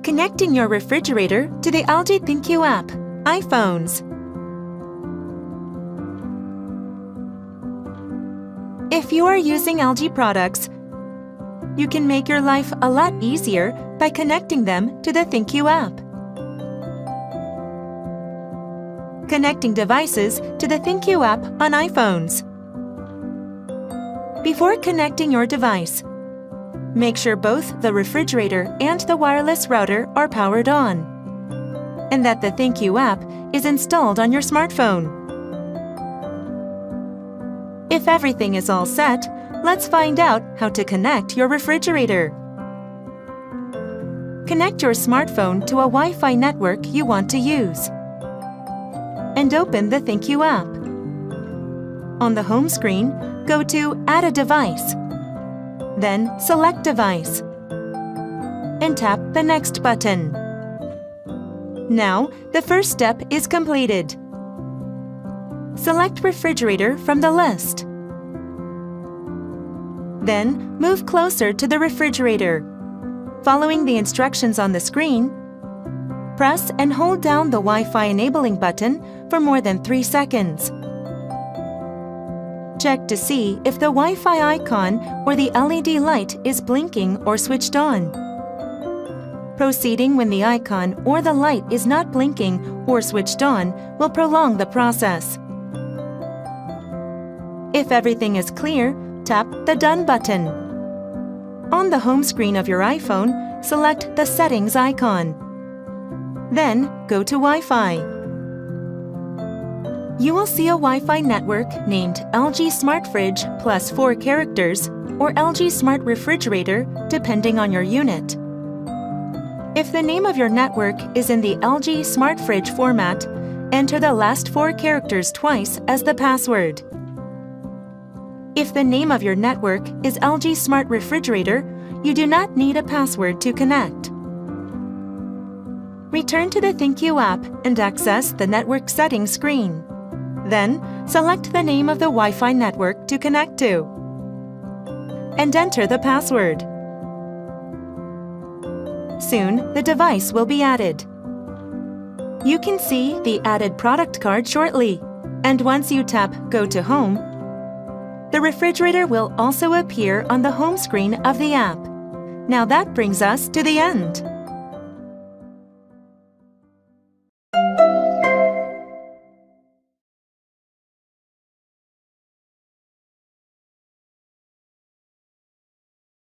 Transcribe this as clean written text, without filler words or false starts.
Connecting your refrigerator to the LG ThinQ app, iPhones. If you are using LG products, you can make your life a lot easier by connecting them to the ThinQ app. Connecting devices to the ThinQ app on iPhones. Before connecting your device, make sure both the refrigerator and the wireless router are powered on, and that the ThinQ app is installed on your smartphone. If everything is all set, let's find out how to connect your refrigerator. Connect your smartphone to a Wi-Fi network you want to use, and open the ThinQ app. On the home screen, go to Add a device. Then select Device and tap the Next button. Now, the first step is completed. Select Refrigerator from the list. Then, move closer to the refrigerator. Following the instructions on the screen, press and hold down the Wi-Fi enabling button for more than 3 seconds. Check to see if the Wi-Fi icon or the LED light is blinking or switched on. Proceeding when the icon or the light is not blinking or switched on will prolong the process. If everything is clear, tap the Done button. On the home screen of your iPhone, select the Settings icon. Then go to Wi-Fi. You will see a Wi-Fi network named LG Smart Fridge plus 4 characters or LG Smart Refrigerator depending on your unit. If the name of your network is in the LG Smart Fridge format, enter the last 4 characters twice as the password. If the name of your network is LG Smart Refrigerator, you do not need a password to connect. Return to the ThinQ app and access the network settings screen. Then, select the name of the Wi-Fi network to connect to, and enter the password. Soon, the device will be added. You can see the added product card shortly, and once you tap Go to Home, the refrigerator will also appear on the home screen of the app. Now that brings us to the end.